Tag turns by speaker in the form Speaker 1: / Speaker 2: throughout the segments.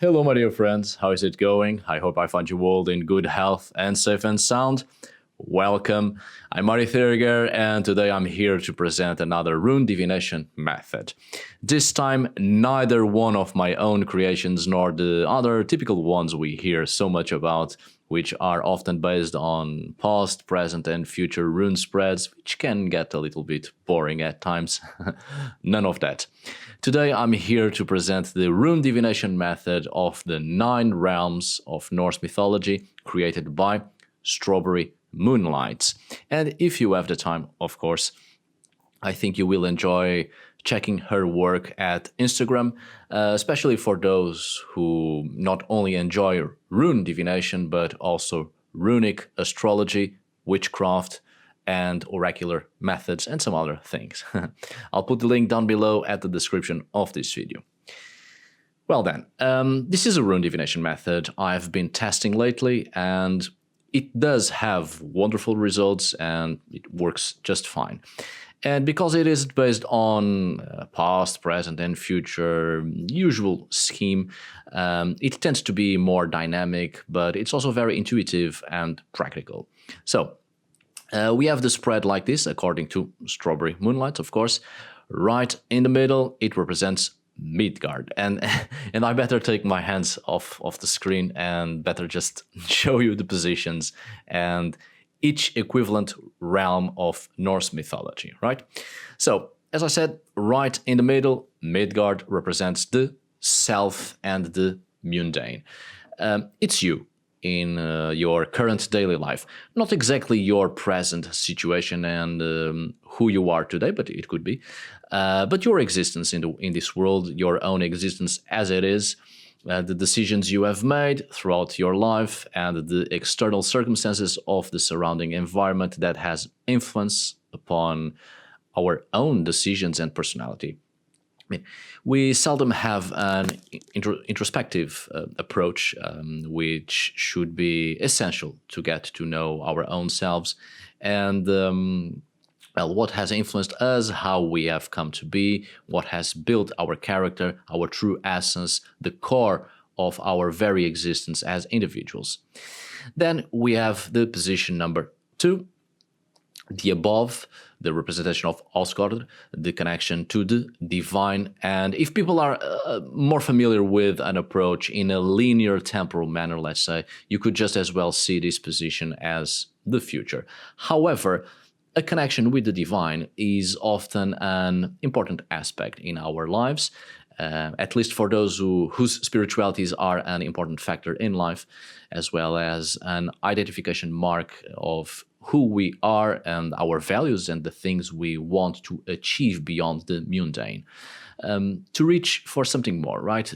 Speaker 1: Hello, my dear friends. How is it going? I hope I find you all in good health and safe and sound. Welcome. I'm Mari Theriger, and today I'm here to present another Rune Divination method. This time, neither one of my own creations nor the other typical ones we hear so much about, which are often based on past, present, and future rune spreads, which can get a little bit boring at times. None of that. Today I'm here to present the Rune Divination method of the 9 realms of Norse mythology created by Strawberry Moonlight. And if you have the time, of course, I think you will enjoy checking her work at Instagram, especially for those who not only enjoy rune divination, but also runic astrology, witchcraft, and oracular methods, and some other things. I'll put the link down below at the description of this video. Well then, this is a rune divination method I've been testing lately, and it does have wonderful results, and it works just fine. And because it is based on past, present, and future usual scheme, it tends to be more dynamic, but it's also very intuitive and practical. So, we have the spread like this, according to Strawberry Moonlight, of course. Right in the middle, it represents Midgard. And I better take my hands off the screen and better just show you the positions and each equivalent realm of Norse mythology, right? So, as I said, right in the middle, Midgard represents the self and the mundane. It's you in your current daily life. Not exactly your present situation and who you are today, but it could be. But your existence in this world, your own existence as it is, the decisions you have made throughout your life, and the external circumstances of the surrounding environment that has influence upon our own decisions and personality. I mean, we seldom have an introspective approach, which should be essential to get to know our own selves and well, what has influenced us, how we have come to be, what has built our character, our true essence, the core of our very existence as individuals. Then we have the position number 2, the above, the representation of Asgard, the connection to the divine. And if people are more familiar with an approach in a linear temporal manner, let's say, you could just as well see this position as the future. However, a connection with the divine is often an important aspect in our lives, at least for those whose spiritualities are an important factor in life, as well as an identification mark of who we are and our values and the things we want to achieve beyond the mundane. To reach for something more, right?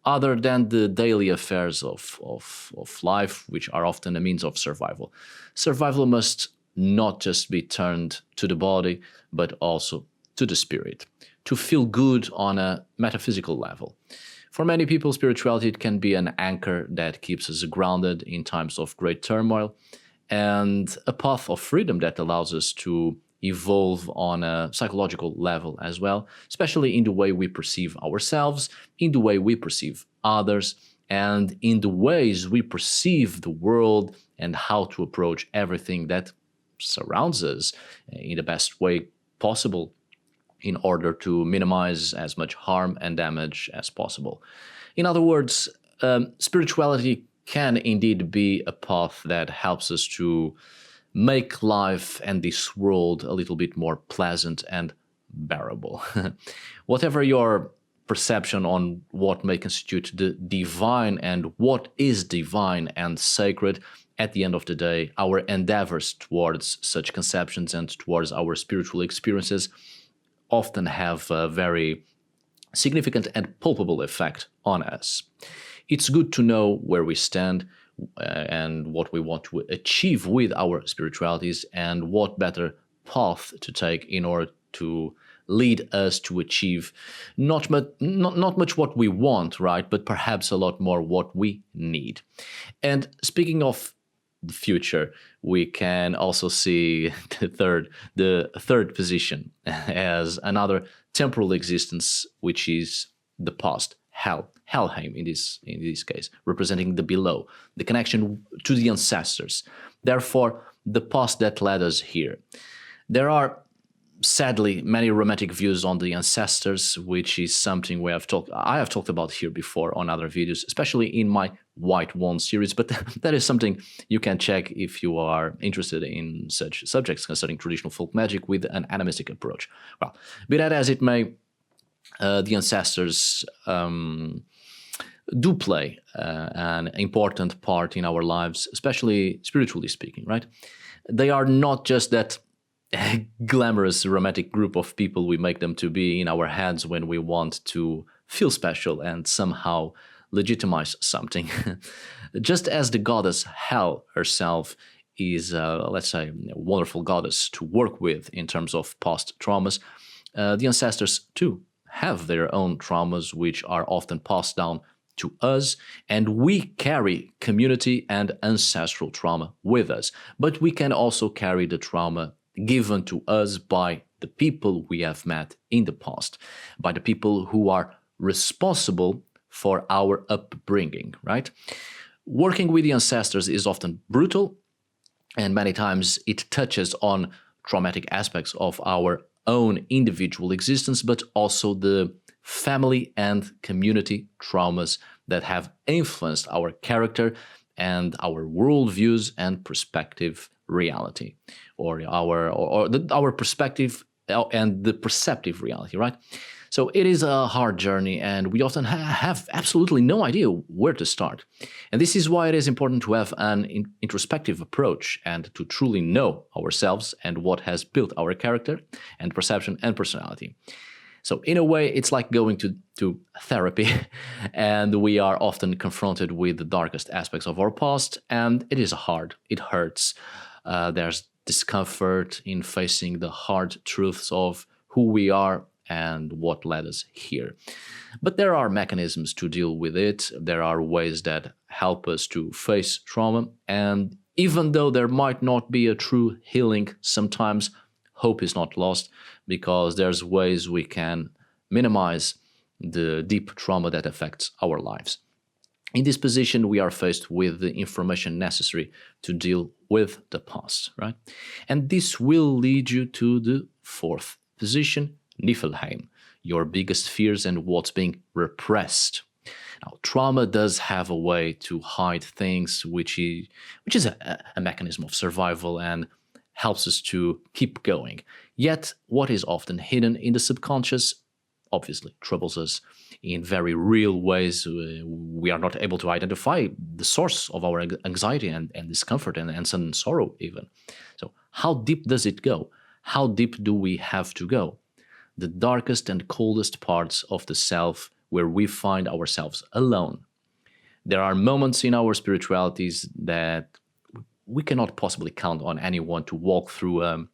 Speaker 1: Other than the daily affairs of life, which are often a means of survival. Survival must not just be turned to the body, but also to the spirit, to feel good on a metaphysical level. For many people, spirituality can be an anchor that keeps us grounded in times of great turmoil, and a path of freedom that allows us to evolve on a psychological level as well, especially in the way we perceive ourselves, in the way we perceive others, and in the ways we perceive the world and how to approach everything that surrounds us in the best way possible in order to minimize as much harm and damage as possible. In other words, spirituality can indeed be a path that helps us to make life and this world a little bit more pleasant and bearable. Whatever your perception on what may constitute the divine and what is divine and sacred, at the end of the day, our endeavors towards such conceptions and towards our spiritual experiences often have a very significant and palpable effect on us. It's good to know where we stand and what we want to achieve with our spiritualities, and what better path to take in order to lead us to achieve not much what we want, right, but perhaps a lot more what we need. And speaking of the future, we can also see the third position as another temporal existence, which is the past, hell, Helheim in this case, representing the below, the connection to the ancestors. Therefore, the past that led us here. There are sadly many romantic views on the ancestors, which is something I have talked about here before on other videos, especially in my White Wand series, but that is something you can check if you are interested in such subjects concerning traditional folk magic with an animistic approach. Well, be that as it may, the ancestors do play an important part in our lives, especially spiritually speaking, right? They are not just that glamorous romantic group of people we make them to be in our heads when we want to feel special and somehow legitimize something. Just as the goddess Hel herself is, let's say, a wonderful goddess to work with in terms of past traumas, the ancestors too have their own traumas which are often passed down to us, and we carry community and ancestral trauma with us. But we can also carry the trauma given to us by the people we have met in the past, by the people who are responsible for our upbringing, right? Working with the ancestors is often brutal, and many times it touches on traumatic aspects of our own individual existence, but also the family and community traumas that have influenced our character and our worldviews and perspective reality, or our perspective and the perceptive reality, right? So it is a hard journey, and we often have absolutely no idea where to start. And this is why it is important to have an introspective approach and to truly know ourselves and what has built our character and perception and personality. So in a way, it's like going to therapy, and we are often confronted with the darkest aspects of our past, and it is hard, it hurts. There's discomfort in facing the hard truths of who we are and what led us here. But there are mechanisms to deal with it. There are ways that help us to face trauma. And even though there might not be a true healing, sometimes hope is not lost, because there's ways we can minimize the deep trauma that affects our lives. In this position, we are faced with the information necessary to deal with the past, right? And this will lead you to the fourth position, Niflheim, your biggest fears and what's being repressed. Now, trauma does have a way to hide things, which is a mechanism of survival and helps us to keep going. Yet, what is often hidden in the subconscious obviously troubles us in very real ways. We are not able to identify the source of our anxiety and discomfort and sudden sorrow even. So how deep does it go? How deep do we have to go? The darkest and coldest parts of the self where we find ourselves alone. There are moments in our spiritualities that we cannot possibly count on anyone to walk through a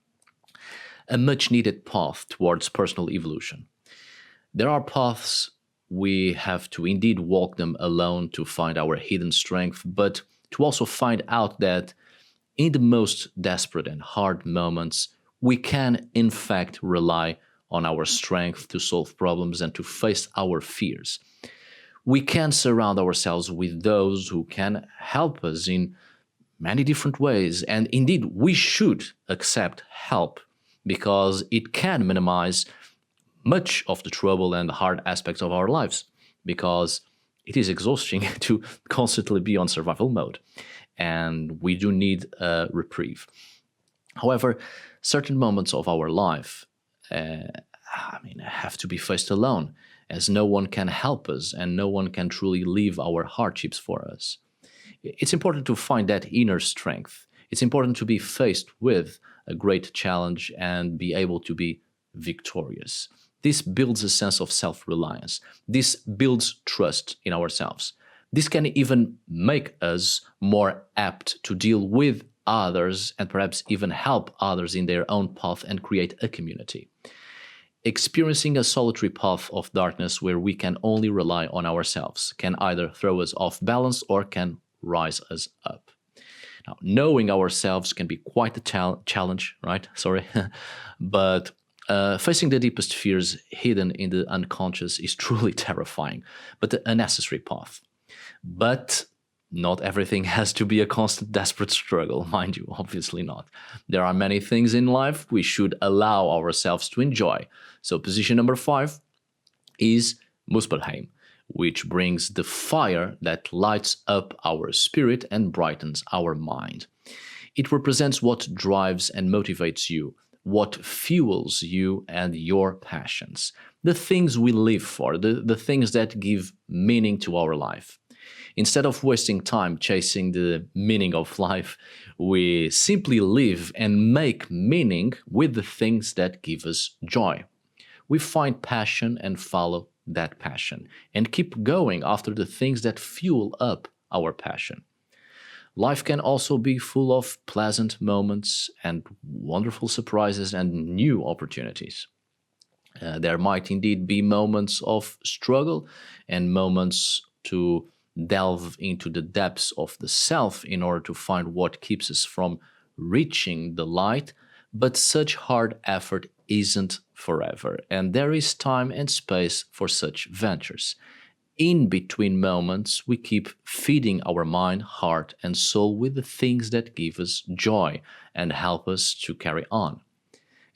Speaker 1: much-needed path towards personal evolution. There are paths we have to indeed walk them alone to find our hidden strength, but to also find out that in the most desperate and hard moments, we can in fact rely on our strength to solve problems and to face our fears. We can surround ourselves with those who can help us in many different ways, and indeed we should accept help because it can minimize much of the trouble and the hard aspects of our lives, because it is exhausting to constantly be on survival mode, and we do need a reprieve. However, certain moments of our life have to be faced alone, as no one can help us and no one can truly leave our hardships for us. It's important to find that inner strength. It's important to be faced with a great challenge and be able to be victorious. This builds a sense of self-reliance. This builds trust in ourselves. This can even make us more apt to deal with others and perhaps even help others in their own path and create a community. Experiencing a solitary path of darkness where we can only rely on ourselves can either throw us off balance or can rise us up. Now, knowing ourselves can be quite a challenge, right? But Facing the deepest fears hidden in the unconscious is truly terrifying, but a necessary path. But not everything has to be a constant, desperate struggle, mind you, obviously not. There are many things in life we should allow ourselves to enjoy. So, position number 5 is Muspelheim, which brings the fire that lights up our spirit and brightens our mind. It represents what drives and motivates you, what fuels you and your passions, the things we live for, the things that give meaning to our life. Instead of wasting time chasing the meaning of life, we simply live and make meaning with the things that give us joy. We find passion and follow that passion, and keep going after the things that fuel up our passion. Life can also be full of pleasant moments and wonderful surprises and new opportunities. There might indeed be moments of struggle and moments to delve into the depths of the self in order to find what keeps us from reaching the light, but such hard effort isn't forever, and there is time and space for such ventures. In between moments, we keep feeding our mind, heart, and soul with the things that give us joy and help us to carry on.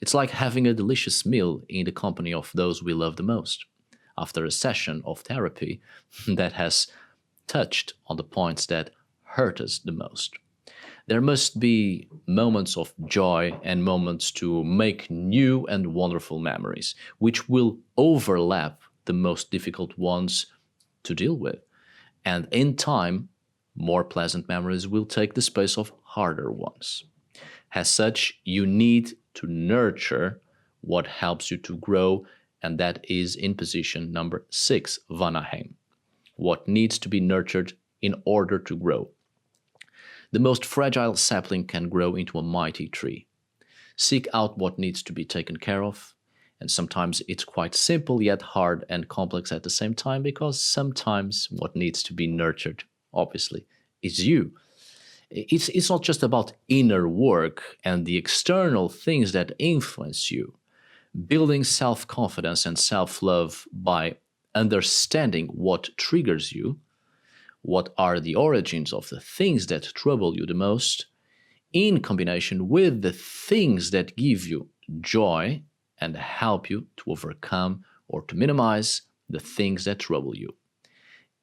Speaker 1: It's like having a delicious meal in the company of those we love the most, after a session of therapy that has touched on the points that hurt us the most. There must be moments of joy and moments to make new and wonderful memories, which will overlap the most difficult ones to deal with. And in time, more pleasant memories will take the space of harder ones. As such, you need to nurture what helps you to grow, and that is in position number 6, Vanaheim. What needs to be nurtured in order to grow. The most fragile sapling can grow into a mighty tree. Seek out what needs to be taken care of, and sometimes it's quite simple yet hard and complex at the same time, because sometimes what needs to be nurtured, obviously, is you. It's not just about inner work and the external things that influence you. Building self-confidence and self-love by understanding what triggers you, what are the origins of the things that trouble you the most, in combination with the things that give you joy and help you to overcome or to minimize the things that trouble you.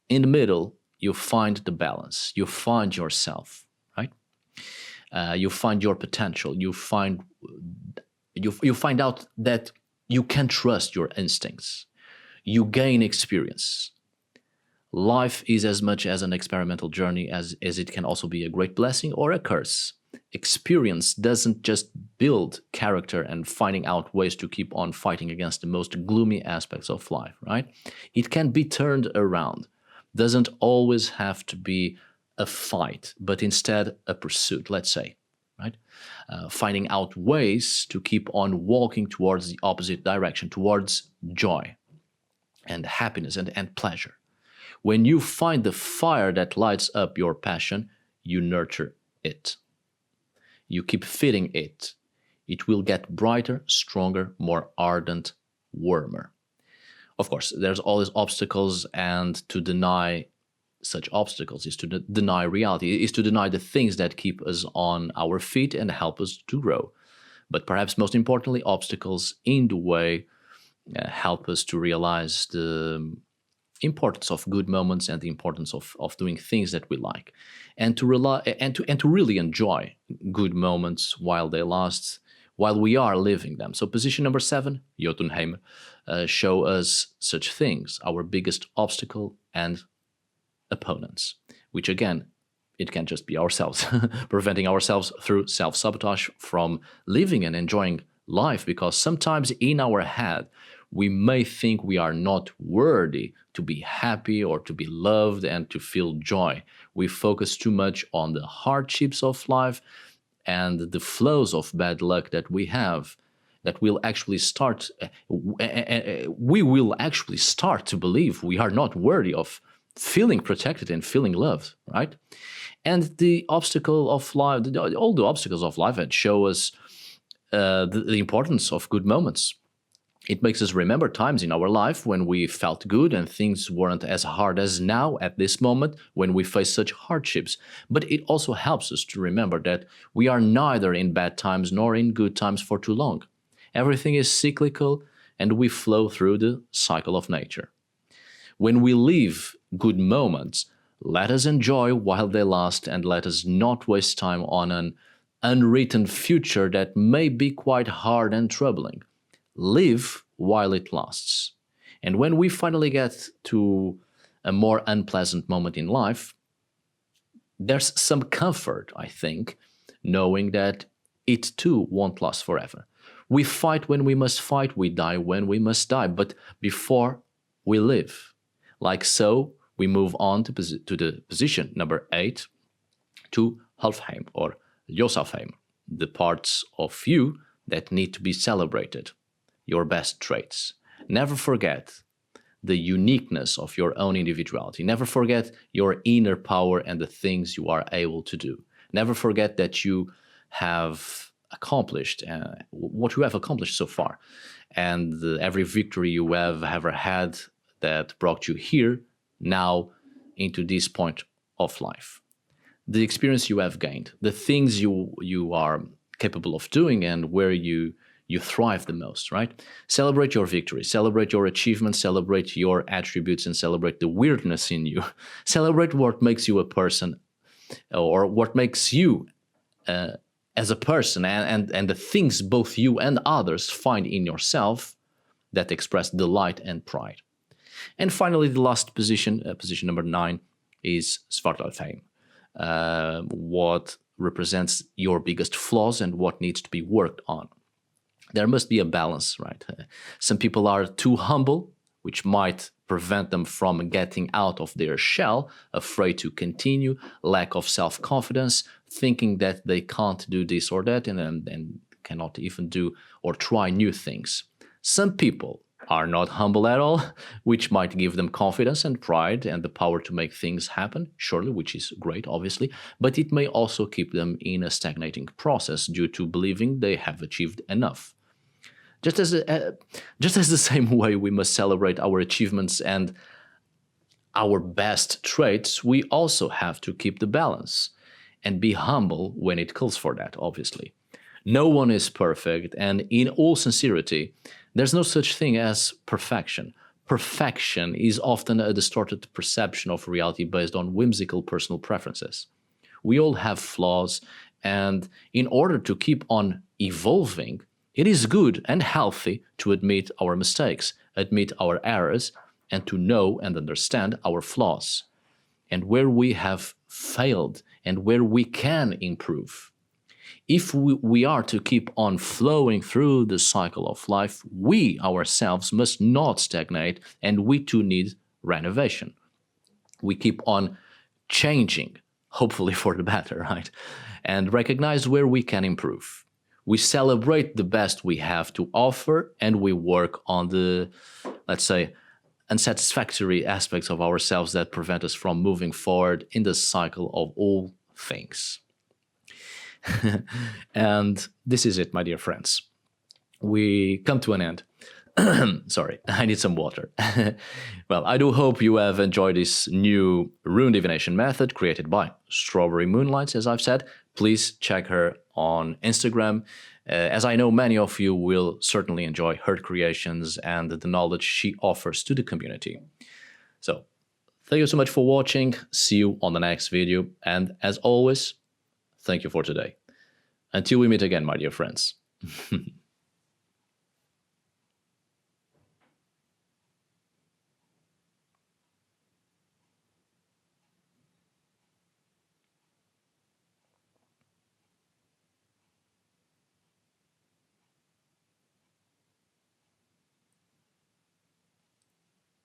Speaker 1: In the middle, you find the balance, you find yourself, right? You find your potential, you find out that you can trust your instincts, you gain experience. Life is as much as an experimental journey as it can also be a great blessing or a curse. Experience doesn't just build character and finding out ways to keep on fighting against the most gloomy aspects of life, right? It can be turned around. Doesn't always have to be a fight, but instead a pursuit, let's say, right? Finding out ways to keep on walking towards the opposite direction, towards joy and happiness and pleasure. When you find the fire that lights up your passion, you nurture it. You keep feeding it. It will get brighter, stronger, more ardent, warmer. Of course, there's always obstacles, and to deny such obstacles is to deny reality, is to deny the things that keep us on our feet and help us to grow. But perhaps most importantly, obstacles in the way help us to realize the importance of good moments and the importance of doing things that we like, and to really enjoy good moments while they last, while we are living them. So position number 7, Jotunheim, show us such things, our biggest obstacle and opponents, which again, it can just be ourselves, preventing ourselves through self-sabotage from living and enjoying life, because sometimes in our head, we may think we are not worthy to be happy or to be loved and to feel joy. We focus too much on the hardships of life and the flows of bad luck that we have, that will actually start, we will actually start to believe we are not worthy of feeling protected and feeling loved, right? And the obstacle of life, all the obstacles of life that show us the importance of good moments. It makes us remember times in our life when we felt good and things weren't as hard as now at this moment when we face such hardships. But it also helps us to remember that we are neither in bad times nor in good times for too long. Everything is cyclical and we flow through the cycle of nature. When we live good moments, let us enjoy while they last and let us not waste time on an unwritten future that may be quite hard and troubling. Live while it lasts. And when we finally get to a more unpleasant moment in life, there's some comfort, I think, knowing that it too won't last forever. We fight when we must fight, we die when we must die, but before we live. Like so, we move on to the position number 8, to Alfheim or Jotunheim, the parts of you that need to be celebrated. Your best traits. Never forget the uniqueness of your own individuality. Never forget your inner power and the things you are able to do. Never forget that you have accomplished what you have accomplished so far. And every victory you have ever had that brought you here, now into this point of life. The experience you have gained, the things you are capable of doing and where you thrive the most, right? Celebrate your victories, celebrate your achievements, celebrate your attributes, and celebrate the weirdness in you. Celebrate what makes you a person, or what makes you as a person, and the things both you and others find in yourself that express delight and pride. And finally, the last position, position number 9, is Svartalfheim. What represents your biggest flaws and what needs to be worked on. There must be a balance, right? Some people are too humble, which might prevent them from getting out of their shell, afraid to continue, lack of self-confidence, thinking that they can't do this or that, and cannot even do or try new things. Some people are not humble at all, which might give them confidence and pride and the power to make things happen, surely, which is great, obviously, but it may also keep them in a stagnating process due to believing they have achieved enough. Just as the same way we must celebrate our achievements and our best traits, we also have to keep the balance and be humble when it calls for that, obviously. No one is perfect, and in all sincerity, there's no such thing as perfection. Perfection is often a distorted perception of reality based on whimsical personal preferences. We all have flaws, and in order to keep on evolving, it is good and healthy to admit our mistakes, admit our errors, and to know and understand our flaws, and where we have failed and where we can improve. If we are to keep on flowing through the cycle of life, we ourselves must not stagnate, and we too need renovation. We keep on changing, hopefully for the better, right? And recognize where we can improve. We celebrate the best we have to offer, and we work on the, let's say, unsatisfactory aspects of ourselves that prevent us from moving forward in the cycle of all things. And this is it, my dear friends. We come to an end. Sorry, I need some water. Well, I do hope you have enjoyed this new rune divination method created by Strawberry Moonlights, as I've said. Please check her on Instagram, as I know many of you will certainly enjoy her creations and the knowledge she offers to the community. So, thank you so much for watching. See you on the next video. And as always, thank you for today. Until we meet again, my dear friends.